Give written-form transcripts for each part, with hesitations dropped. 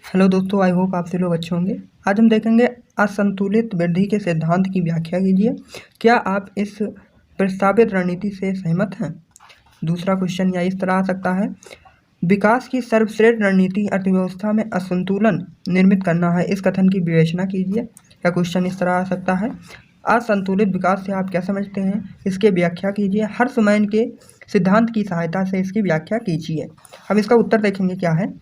Hello दोस्तों, I hope आप सभी लोग अच्छे होंगे। आज हम देखेंगे असंतुलित वृद्धि के सिद्धांत की व्याख्या कीजिए। क्या आप इस प्रस्तावित रणनीति से सहमत हैं? दूसरा क्वेश्चन या इस तरह आ सकता है, विकास की सर्वश्रेष्ठ रणनीति अर्थव्यवस्था में असंतुलन निर्मित करना है, इस कथन की विवेचना कीजिए। या क्वेश्चन इस तरह आ सकता है, असंतुलित विकास से आप क्या समझते हैं, इसके व्याख्या कीजिए। हर्समैन के सिद्धांत की सहायता से इसकी व्याख्या कीजिए। हम इसका उत्तर देखेंगे क्या है।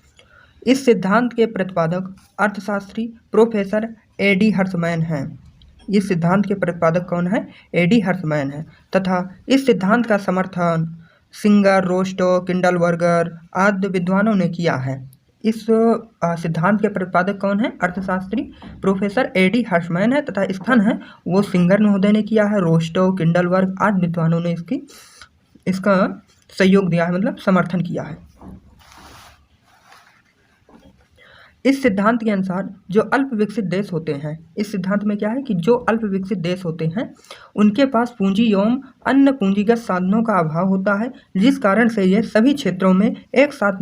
इस सिद्धांत के प्रतिपादक अर्थशास्त्री प्रोफेसर एडी हर्समैन हैं। इस सिद्धांत के प्रतिपादक कौन है? एडी हर्समैन है। तथा इस सिद्धांत का समर्थन सिंगर, रोस्टो, किंडलबर्गर आदि विद्वानों ने किया है। इस सिद्धांत के प्रतिपादक कौन है? अर्थशास्त्री प्रोफेसर एडी हर्समैन है। तथा स्थान है वो सिंगर महोदय ने किया है, रोस्टो, किंडलबर्ग आदि विद्वानों ने इसका सहयोग दिया है, मतलब समर्थन किया है। इस सिद्धांत के अनुसार जो अल्प विकसित देश होते हैं, इस सिद्धांत में क्या है कि जो अल्प विकसित देश होते हैं उनके पास पूंजी एवं अन्य पूंजीगत साधनों का अभाव होता है, जिस कारण से ये सभी क्षेत्रों में एक साथ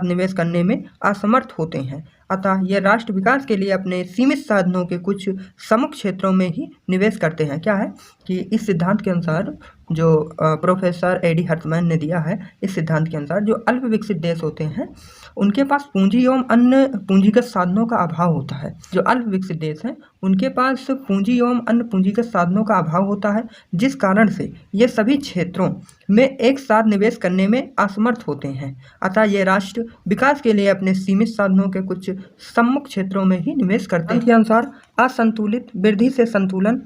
निवेश करने में असमर्थ होते हैं। अतः ये राष्ट्र विकास के लिए अपने सीमित साधनों के कुछ प्रमुख क्षेत्रों में ही निवेश करते हैं। क्या है कि इस सिद्धांत के अनुसार जो प्रोफेसर एडी हर्समैन ने दिया है, इस सिद्धांत के अनुसार जो अल्प विकसित देश होते हैं उनके पास पूंजी एवं अन्य पूंजीगत साधनों का अभाव होता है। जो अल्प विकसित देश हैं उनके पास पूंजी एवं अन्य पूंजीगत साधनों का अभाव होता है, जिस कारण से ये सभी क्षेत्रों में एक साथ निवेश करने में असमर्थ होते हैं। अतः ये राष्ट्र विकास के लिए अपने सीमित साधनों के कुछ प्रमुख क्षेत्रों में ही निवेश करते हैं। के अनुसार असंतुलित वृद्धि से संतुलन,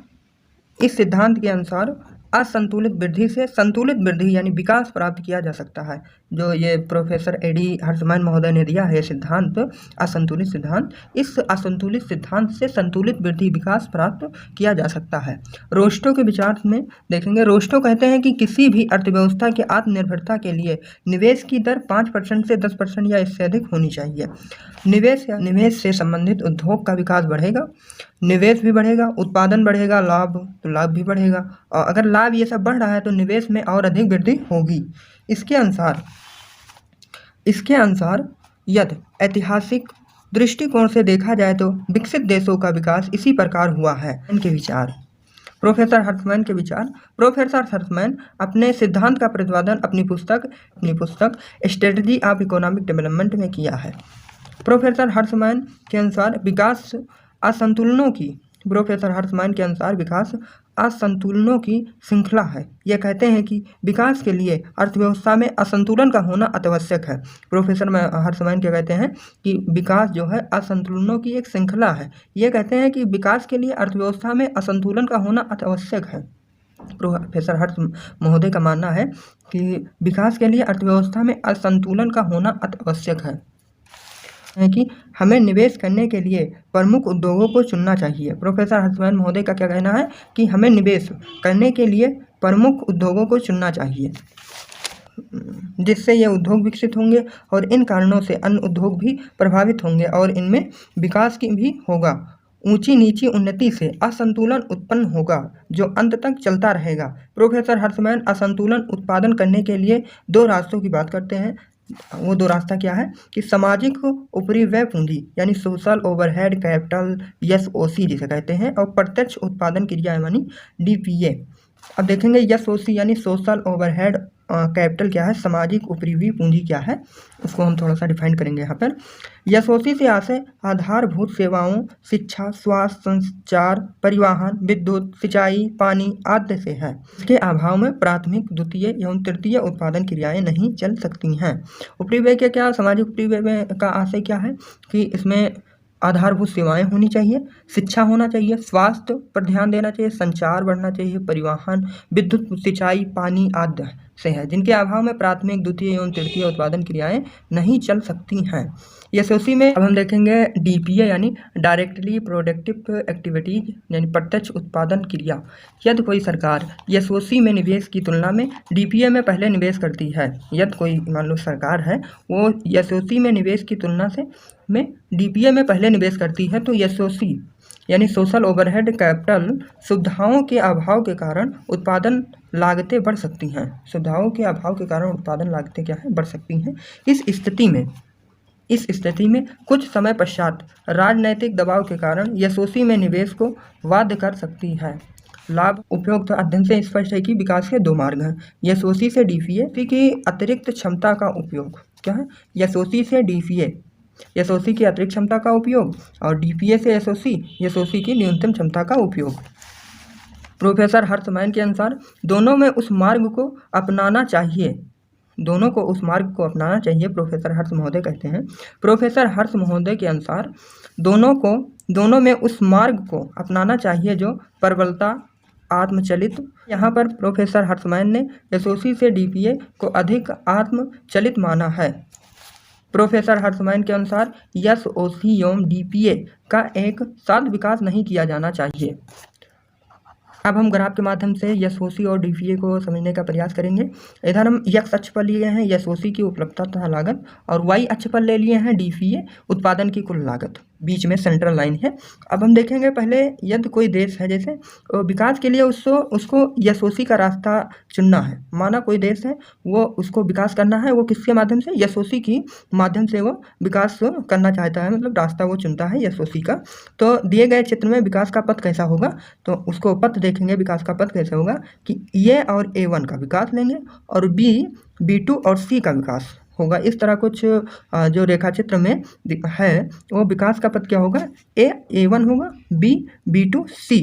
इस सिद्धांत के अनुसार असंतुलित वृद्धि से संतुलित वृद्धि यानी विकास प्राप्त किया जा सकता है। जो ये प्रोफेसर एडी हर्समैन महोदय ने दिया है सिद्धांत, असंतुलित सिद्धांत, इस असंतुलित सिद्धांत से संतुलित वृद्धि विकास प्राप्त किया जा सकता है। रोस्टो के विचार में देखेंगे, रोस्टो कहते हैं कि किसी भी अर्थव्यवस्था की आत्मनिर्भरता के लिए निवेश की दर 5% से 10% या इससे अधिक होनी चाहिए। निवेश से संबंधित उद्योग का विकास बढ़ेगा, निवेश भी बढ़ेगा, उत्पादन बढ़ेगा, लाभ भी बढ़ेगा, और अगर लाभ ये सब बढ़ रहा है तो निवेश में और अधिक वृद्धि होगी। इसके अनुसार यदि ऐतिहासिक दृष्टिकोण से देखा जाए तो विकसित देशों का विकास इसी प्रकार हुआ है। इनके विचार, प्रोफेसर हर्समैन अपने सिद्धांत का प्रतिपादन अपनी पुस्तक स्ट्रेटजी ऑफ इकोनॉमिक डेवलपमेंट में किया है। प्रोफेसर हर्समैन के अनुसार विकास असंतुलनों की श्रृंखला है। यह कहते हैं कि विकास के लिए अर्थव्यवस्था में असंतुलन का होना अत्यावश्यक है। प्रोफेसर हर्समैन क्या कहते हैं कि विकास जो है असंतुलनों की एक श्रृंखला है। ये कहते हैं कि विकास के लिए अर्थव्यवस्था में असंतुलन का होना अत्यावश्यक है। प्रोफेसर हर्ष महोदय का मानना है कि विकास के लिए अर्थव्यवस्था में असंतुलन का होना अत्यावश्यक है कि हमें निवेश करने के लिए प्रमुख उद्योगों को चुनना चाहिए। प्रोफेसर हर्समैन महोदय का क्या कहना है कि हमें निवेश करने के लिए प्रमुख उद्योगों को चुनना चाहिए, जिससे ये उद्योग विकसित होंगे और इन कारणों से अन्य उद्योग भी प्रभावित होंगे और इनमें विकास की भी होगा। ऊंची नीची उन्नति से असंतुलन उत्पन्न होगा जो अंत तक चलता रहेगा। प्रोफेसर हर्समैन असंतुलन उत्पादन करने के लिए दो रास्तों की बात करते हैं। वो दो रास्ता क्या है कि सामाजिक ऊपरी व्यय पूंजी यानी सोशल ओवरहेड कैपिटल, SOC जिसे कहते हैं, और प्रत्यक्ष उत्पादन क्रिया यानी DPA। अब देखेंगे SOC यानी सोशल ओवरहेड कैपिटल क्या है, सामाजिक ऊपरी व्यय पूंजी क्या है, उसको हम थोड़ा सा डिफाइन करेंगे यहाँ पर। SOC से आशय आधारभूत सेवाओं, शिक्षा, स्वास्थ्य, संचार, परिवहन, विद्युत, सिंचाई, पानी आदि से है। इसके अभाव में प्राथमिक, द्वितीय एवं तृतीय उत्पादन क्रियाएं नहीं चल सकती हैं। ऊपरी व्यय के क्या, सामाजिक ऊपरी व्यय का आशय क्या है कि इसमें आधारभूत सेवाएं होनी चाहिए, शिक्षा होना चाहिए, स्वास्थ्य पर ध्यान देना चाहिए, संचार बढ़ना चाहिए, परिवहन, विद्युत, सिंचाई, पानी आदि से है, जिनके अभाव में प्राथमिक, द्वितीय एवं तृतीय उत्पादन क्रियाएं नहीं चल सकती हैं। SOC में अब हम देखेंगे DPA यानी डायरेक्टली प्रोडक्टिव एक्टिविटीज यानी प्रत्यक्ष उत्पादन क्रिया। यदि कोई सरकार SOC में निवेश की तुलना में DPA में पहले निवेश करती है, यदि कोई मान लो सरकार है वो SOC में निवेश की तुलना में DPA में पहले निवेश करती है, तो SOC यानी सोशल ओवरहेड कैपिटल सुविधाओं के अभाव के कारण उत्पादन लागतें बढ़ सकती हैं। सुविधाओं के अभाव के कारण उत्पादन लागतें क्या है, बढ़ सकती हैं। इस इस स्थिति में कुछ समय पश्चात राजनैतिक दबाव के कारण एसओसी में निवेश को बाध्य कर सकती है। लाभ उपयुक्त अध्ययन से स्पष्ट है कि विकास के दो मार्ग हैं, एसओसी से डीपीए की अतिरिक्त क्षमता का उपयोग। क्या है? एसओसी से डीपीए, एसओसी की अतिरिक्त क्षमता का उपयोग, और डीपीए से एसओसी, एसओसी की न्यूनतम क्षमता का उपयोग। प्रोफेसर हर्षमैन के अनुसार दोनों में उस मार्ग को अपनाना चाहिए, दोनों को उस मार्ग को अपनाना चाहिए, प्रोफेसर हर्ष महोदय कहते हैं। प्रोफेसर हर्ष महोदय के अनुसार दोनों में उस मार्ग को अपनाना चाहिए जो प्रबलता आत्मचलित। यहाँ पर प्रोफेसर हर्षमैन ने एसओसी से डीपीए को अधिक आत्मचलित माना है। प्रोफेसर हर्षमैन के अनुसार एसओसी एवं डीपीए का एक साथ विकास नहीं किया जाना चाहिए। अब हम ग्राफ के माध्यम से एसओसी और डीपीए को समझने का प्रयास करेंगे। इधर हम एक्स अक्ष पर लिए हैं एसओसी की उपलब्धता तथा लागत, और वाई अक्ष पर ले लिए हैं डीपीए उत्पादन की कुल लागत, बीच में सेंट्रल लाइन है। अब हम देखेंगे पहले, यदि कोई देश है जैसे विकास के लिए उसको एसओसी का रास्ता चुनना है, माना कोई देश है वो उसको विकास करना है, वो किसके माध्यम से? एसओसी की माध्यम से वो विकास करना चाहता है, मतलब रास्ता वो चुनता है एसओसी का। तो दिए गए चित्र में विकास का पथ कैसा होगा, तो उसको पथ देखेंगे विकास का पथ कैसे होगा कि ए और A1 का विकास लेंगे और B2 और C का विकास होगा। इस तरह कुछ जो रेखा चित्र में है वो विकास का पथ क्या होगा? A1 होगा, B2 C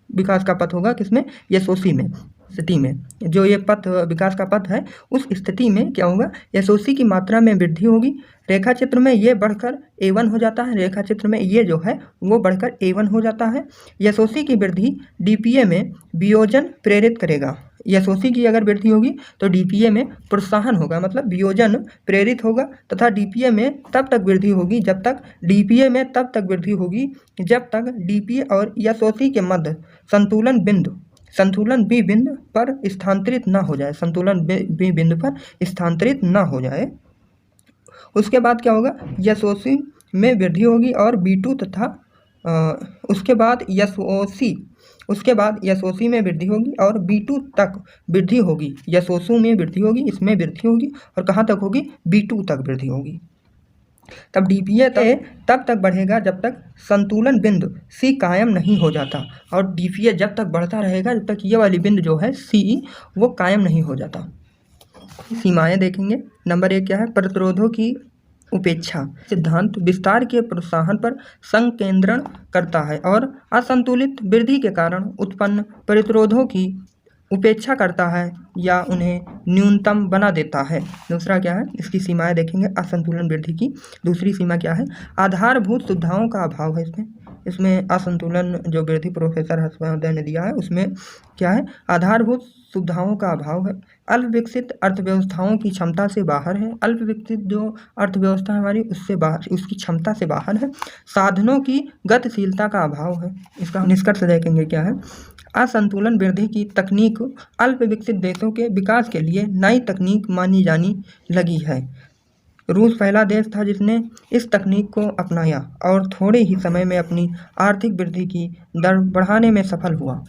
विकास का पथ होगा, किसमें? एसओसी में स्थिति में। जो ये पथ विकास का पथ है उस स्थिति में क्या होगा? एसओसी की मात्रा में वृद्धि होगी। रेखा चित्र में ये बढ़कर A1 हो जाता है, रेखा चित्र में ये जो है वो बढ़कर A1 हो जाता है। एसओसी की वृद्धि डीपीए में वियोजन प्रेरित करेगा। एसओसी की अगर वृद्धि होगी तो डीपीए में प्रोत्साहन होगा, मतलब वियोजन प्रेरित होगा, तथा डीपीए में तब तक वृद्धि होगी जब तक डीपीए में तब तक वृद्धि होगी जब तक डीपीए और एसओसी के मध्य संतुलन बी बिंदु पर स्थानांतरित ना हो जाए, संतुलन बी बिंदु पर स्थानांतरित ना हो जाए। उसके बाद क्या होगा? एसओसी में वृद्धि होगी और B2 तथा उसके बाद एसओसी में वृद्धि होगी और B2 तक वृद्धि होगी, एसओसी में वृद्धि होगी, इसमें वृद्धि होगी, और कहाँ तक होगी? B2 तक वृद्धि होगी। तब डीपीए तब तक बढ़ेगा जब तक संतुलन बिंदु C कायम नहीं हो जाता, और डीपीए जब तक बढ़ता रहेगा जब तक ये वाली बिंदु जो है C वो कायम नहीं हो जाता। सीमाएं देखेंगे। नंबर 1 क्या है? प्रतिरोधों की उपेक्षा सिद्धांत विस्तार के प्रोत्साहन पर संकेंद्रण करता है और असंतुलित वृद्धि के कारण उत्पन्न प्रतिरोधों की उपेक्षा करता है या उन्हें न्यूनतम बना देता है। दूसरा क्या है? इसकी सीमाएं देखेंगे असंतुलन वृद्धि की। दूसरी सीमा क्या है? आधारभूत सुविधाओं का अभाव है। इसमें असंतुलन जो वृद्धि प्रोफेसर हर्षमहोदय ने दिया है उसमें क्या है? आधारभूत सुविधाओं का अभाव है। अल्प विकसित अर्थव्यवस्थाओं की क्षमता से बाहर है, अल्प विकसित जो अर्थव्यवस्था हमारी उससे बाहर, उसकी क्षमता से बाहर है। साधनों की गतिशीलता का अभाव है। इसका निष्कर्ष देखेंगे क्या है? असंतुलन वृद्धि की तकनीक अल्प विकसित देशों के विकास के लिए नई तकनीक मानी जानी लगी है। रूस पहला देश था जिसने इस तकनीक को अपनाया और थोड़े ही समय में अपनी आर्थिक वृद्धि की दर बढ़ाने में सफल हुआ।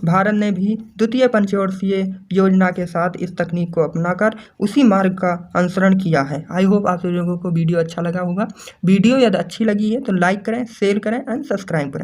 भारत ने भी द्वितीय पंचवर्षीय योजना के साथ इस तकनीक को अपनाकर उसी मार्ग का अनुसरण किया है। आई होप आप लोगों को वीडियो अच्छा लगा होगा। वीडियो यदि अच्छी लगी है तो लाइक करें, शेयर करें एंड सब्सक्राइब करें।